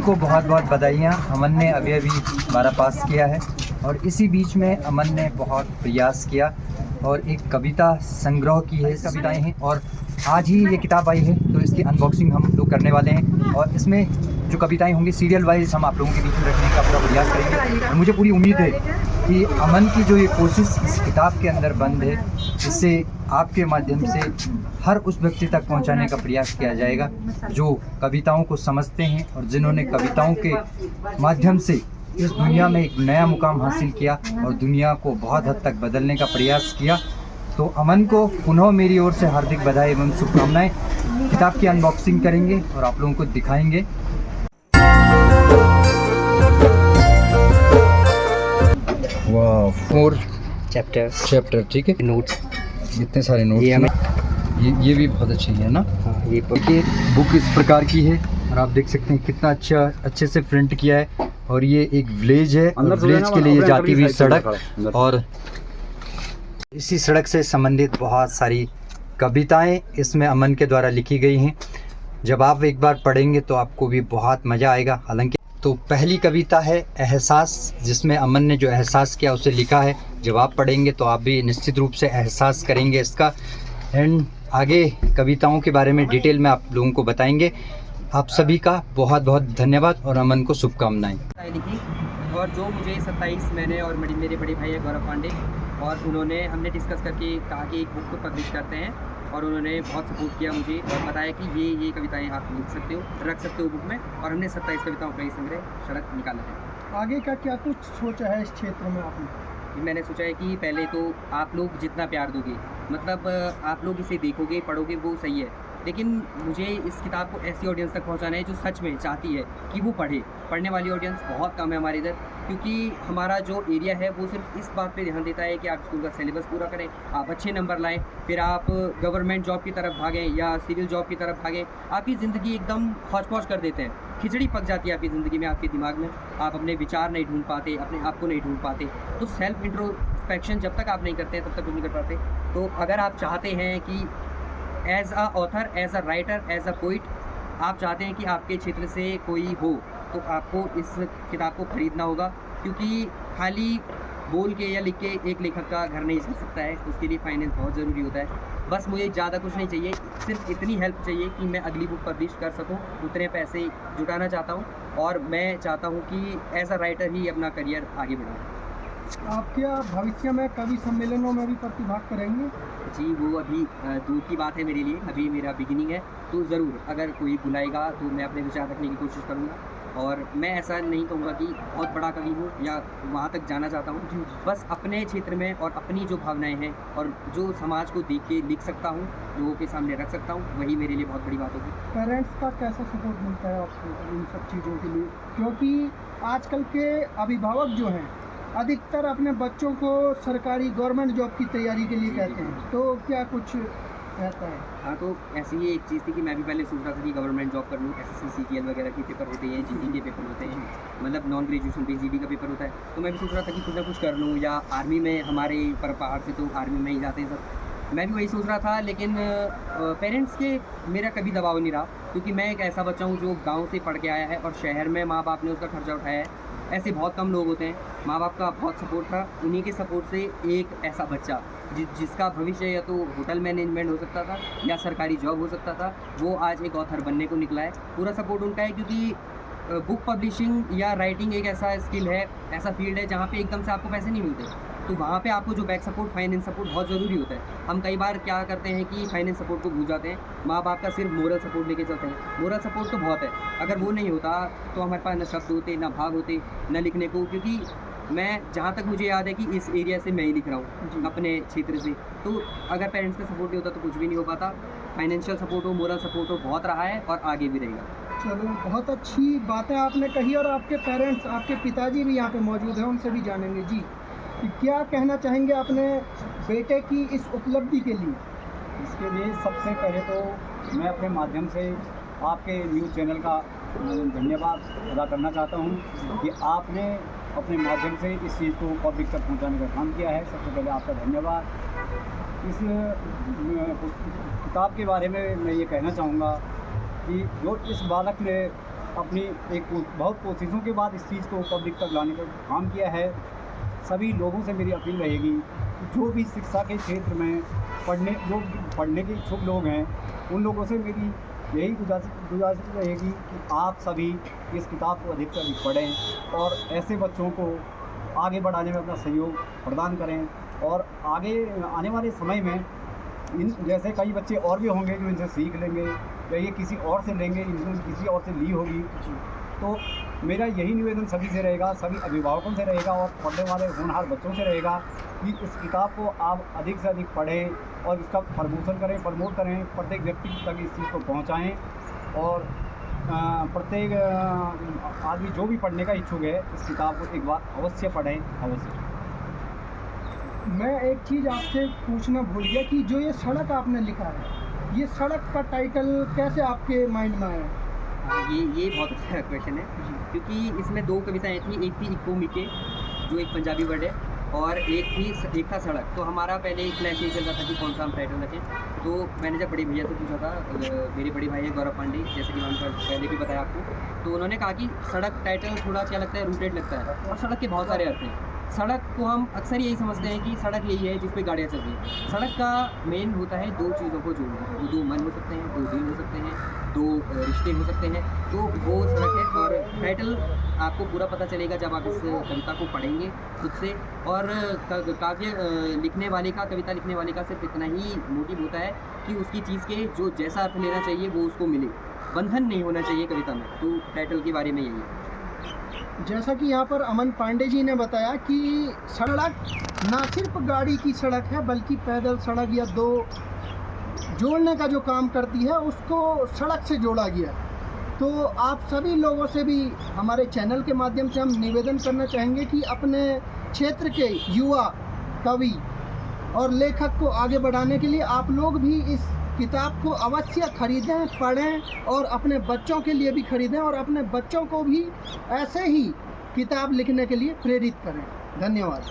को बहुत बहुत बधाइयाँ। अमन ने अभी अभी 12 पास किया है और इसी बीच में अमन ने बहुत प्रयास किया और एक कविता संग्रह की है, कविताएं हैं और आज ही ये किताब आई है तो इसकी अनबॉक्सिंग हम लोग करने वाले हैं और इसमें जो कविताएं होंगी सीरियल वाइज हम आप लोगों के बीच में रखने का पूरा प्रयास करेंगे और मुझे पूरी उम्मीद है कि अमन की जो ये कोशिश इस किताब के अंदर बंद है, इससे आपके माध्यम से हर उस व्यक्ति तक पहुंचाने का प्रयास किया जाएगा जो कविताओं को समझते हैं और जिन्होंने कविताओं के माध्यम से इस दुनिया में एक नया मुकाम हासिल किया और दुनिया को बहुत हद तक बदलने का प्रयास किया। तो अमन को पुनः मेरी ओर से हार्दिक बधाई एवं शुभकामनाएं। किताब की अनबॉक्सिंग करेंगे और आप लोगों को दिखाएंगे। वाह, 4 चैप्टर, ठीक है। नोट्स, इतने सारे नोट्स, ये भी बहुत अच्छी है ना। हाँ, ये बुक इस प्रकार की है और आप देख सकते हैं कितना अच्छे से प्रिंट किया है और ये एक विलेज है और विलेज के लिए जाती हुई सड़क और इसी सड़क से संबंधित बहुत सारी कविताएं इसमें अमन के द्वारा लिखी गई हैं। जब आप एक बार पढ़ेंगे तो आपको भी बहुत मज़ा आएगा। हालांकि तो पहली कविता है एहसास, जिसमें अमन ने जो एहसास किया उसे लिखा है। जब आप पढ़ेंगे तो आप भी निश्चित रूप से एहसास करेंगे इसका। एंड आगे कविताओं के बारे में डिटेल में आप लोगों को बताएंगे। आप सभी का बहुत बहुत धन्यवाद और अमन को शुभकामनाएं। लिखी और जो मुझे 27 मैंने और मेरे बड़े भाई है गौरव पांडे और हमने डिस्कस करके कहा कि एक बुक को पब्लिश करते हैं और उन्होंने बहुत सपोर्ट किया मुझे और बताया कि ये कविताएं आप लिख सकते हो, रख सकते हो बुक में और हमने 27 कविताओं का ये संग्रह सड़क निकाला है। आगे का क्या कुछ सोचा है इस क्षेत्र में आपने? मैंने सोचा है कि पहले तो आप लोग जितना प्यार दोगे, मतलब आप लोग इसे देखोगे पढ़ोगे वो सही है, लेकिन मुझे इस किताब को ऐसी ऑडियंस तक पहुंचाना है जो सच में चाहती है कि वो पढ़ने वाली ऑडियंस बहुत कम है हमारे इधर, क्योंकि हमारा जो एरिया है वो सिर्फ इस बात पे ध्यान देता है कि आप स्कूल का सिलेबस पूरा करें, आप अच्छे नंबर लाएं, फिर आप गवर्नमेंट जॉब की तरफ भागें या सिविल जॉब की तरफ भागें। आपकी ज़िंदगी एकदम हौच-पौच कर देते हैं, खिचड़ी पक जाती है आपकी ज़िंदगी में, आपके दिमाग में। आप अपने विचार नहीं ढूंढ पाते, अपने आप को नहीं ढूंढ पाते। तो सेल्फ इंट्रोस्पेक्शन जब तक आप नहीं करते हैं तब तक कुछ नहीं कर पाते। तो अगर आप चाहते हैं कि as a author, as a writer, as a poet आप चाहते हैं कि आपके क्षेत्र से कोई हो, तो आपको इस किताब को ख़रीदना होगा, क्योंकि खाली बोल के या लिख के एक लेखक का घर नहीं चल सकता है, उसके लिए फाइनेंस बहुत ज़रूरी होता है। बस मुझे ज़्यादा कुछ नहीं चाहिए, सिर्फ इतनी हेल्प चाहिए कि मैं अगली बुक पब्लिश कर सकूं। उतने पैसे जुटाना चाहता हूं और मैं चाहता हूं कि एज अ राइटर ही अपना करियर आगे बढ़ाऊँ। आप क्या भविष्य में कवि सम्मेलनों में भी प्रतिभाग करेंगे? जी, वो अभी दूर की बात है मेरे लिए, अभी मेरा बिगिनिंग है। तो ज़रूर अगर कोई बुलाएगा तो मैं अपने विचार रखने की कोशिश करूँगा और मैं ऐसा नहीं कहूँगा कि बहुत बड़ा कवि हूँ या वहाँ तक जाना चाहता हूँ। बस अपने क्षेत्र में और अपनी जो भावनाएं हैं और जो समाज को देख के लिख सकता हूँ, लोगों के सामने रख सकता हूँ, वही मेरे लिए बहुत बड़ी बात होगी। पेरेंट्स का कैसा सपोर्ट मिलता है आपको इन सब चीज़ों के लिए? क्योंकि आजकल के अभिभावक जो हैं अधिकतर अपने बच्चों को सरकारी गवर्नमेंट जॉब की तैयारी के लिए कहते हैं, तो क्या कुछ रहता है? हाँ, तो ऐसी ही एक चीज़ थी कि मैं भी पहले सोच रहा था कि गवर्नमेंट जॉब कर लूँ। एसएससी सीजीएल वगैरह के पेपर होते हैं, जीडी के पेपर होते हैं, मतलब नॉन ग्रेजुएशन पे जीडी का पेपर होता है। तो मैं भी सोच रहा था कि कुछ ना कुछ कर लूँ, या आर्मी में हमारे पहाड़ से तो आर्मी में ही जाते हैं सब, मैं भी वही सोच रहा था। लेकिन पेरेंट्स के मेरा कभी दबाव नहीं रहा, क्योंकि मैं एक ऐसा बच्चा हूँ जो गाँव से पढ़ के आया है और शहर में माँ बाप ने उसका खर्चा उठाया है। ऐसे बहुत कम लोग होते हैं, माँ बाप का बहुत सपोर्ट था, उन्हीं के सपोर्ट से एक ऐसा बच्चा जिसका भविष्य या तो होटल मैनेजमेंट हो सकता था या सरकारी जॉब हो सकता था, वो आज एक ऑथर बनने को निकला है। पूरा सपोर्ट उनका है, क्योंकि बुक पब्लिशिंग या राइटिंग एक ऐसा स्किल है, ऐसा फील्ड है जहाँ पे एकदम से आपको पैसे नहीं मिलते। तो वहाँ पे आपको जो बैक सपोर्ट, फाइनेंस सपोर्ट बहुत ज़रूरी होता है। हम कई बार क्या करते हैं कि फाइनेंस सपोर्ट को भूल जाते हैं, माँ बाप का सिर्फ मोरल सपोर्ट लेके चलते हैं। मोरल सपोर्ट तो बहुत है, अगर वो नहीं होता तो हमारे पास न शब्द होते, ना भाग होते, न लिखने को। क्योंकि मैं जहाँ तक मुझे याद है कि इस एरिया से मैं ही लिख रहा हूँ अपने क्षेत्र से, तो अगर पेरेंट्स का सपोर्ट नहीं होता तो कुछ भी नहीं हो पाता। फाइनेंशियल सपोर्ट हो, मोरल सपोर्ट हो, बहुत रहा है और आगे भी रहेगा। चलो, बहुत अच्छी बातें आपने कही और आपके पेरेंट्स, आपके पिताजी भी यहाँ पे मौजूद हैं, उनसे भी जानेंगे। जी, क्या कहना चाहेंगे अपने बेटे की इस उपलब्धि के लिए? इसके लिए सबसे पहले तो मैं अपने माध्यम से आपके न्यूज़ चैनल का धन्यवाद अदा करना चाहता हूँ कि आपने अपने माध्यम से इस चीज़ को पब्लिक तक पहुँचाने का काम किया है। सबसे पहले आपका धन्यवाद। इस किताब के बारे में मैं ये कहना चाहूँगा कि जो इस बालक ने अपनी बहुत कोशिशों के बाद इस चीज़ को पब्लिक तक लाने का काम किया है। सभी लोगों से मेरी अपील रहेगी कि जो भी शिक्षा के क्षेत्र में पढ़ने के इच्छुक लोग हैं, उन लोगों से मेरी यही गुजारिश रहेगी कि आप सभी इस किताब को अधिक से अधिक पढ़ें और ऐसे बच्चों को आगे बढ़ाने में अपना सहयोग प्रदान करें। और आगे आने वाले समय में जैसे कई बच्चे और भी होंगे जो इनसे सीख लेंगे या ये किसी और से लेंगे, इन्होंने किसी और से ली होगी, तो मेरा यही निवेदन सभी से रहेगा, सभी अभिभावकों से रहेगा और पढ़ने वाले होनहार बच्चों से रहेगा कि इस किताब को आप अधिक से अधिक पढ़ें और इसका प्रमोट करें, प्रत्येक व्यक्ति तक इस चीज़ को पहुंचाएं और प्रत्येक आदमी जो भी पढ़ने का इच्छुक है इस किताब को एक बार अवश्य पढ़ें, अवश्य। मैं एक चीज़ आपसे पूछना भूल गया कि जो ये सड़क आपने लिखा है, ये सड़क का टाइटल कैसे आपके माइंड में आया? ये बहुत अच्छा क्वेश्चन है, क्योंकि इसमें दो कविताएं थी। एक थी इको मिके, जो एक पंजाबी वर्ड है, और एक था सड़क। तो हमारा पहले क्लैश ये चल रहा था कि कौन सा हम टाइटल रखें। तो मैंने जब बड़े भैया से पूछा था, मेरे बड़े भाई हैं गौरव पांडे, जैसे कि मैंने पहले भी बताया आपको, तो उन्होंने कहा कि सड़क टाइटल थोड़ा क्या लगता है, रूटेड लगता है, और सड़क के बहुत सारे अर्थ हैं। सड़क को हम अक्सर यही समझते हैं कि सड़क यही है जिस पे गाड़ियाँ चल रही हैं। सड़क का मेन होता है दो चीज़ों को जोड़ना। वो दो मन हो सकते हैं, दो दिल हो सकते हैं, दो रिश्ते हो सकते हैं, तो वो सड़क है। और टाइटल आपको पूरा पता चलेगा जब आप इस कविता को पढ़ेंगे खुद से। और काव्य लिखने वाले का, कविता लिखने वाले का सिर्फ इतना ही मोटिव होता है कि उसकी चीज़ के जो जैसा अर्थ लेना चाहिए वो उसको मिले, बंधन नहीं होना चाहिए कविता में। तो टाइटल के बारे में यही है। जैसा कि यहाँ पर अमन पांडे जी ने बताया कि सड़क ना सिर्फ गाड़ी की सड़क है, बल्कि पैदल सड़क या दो जोड़ने का जो काम करती है उसको सड़क से जोड़ा गया है। तो आप सभी लोगों से भी हमारे चैनल के माध्यम से हम निवेदन करना चाहेंगे कि अपने क्षेत्र के युवा कवि और लेखक को आगे बढ़ाने के लिए आप लोग भी इस किताब को अवश्य खरीदें, पढ़ें और अपने बच्चों के लिए भी खरीदें और अपने बच्चों को भी ऐसे ही किताब लिखने के लिए प्रेरित करें। धन्यवाद।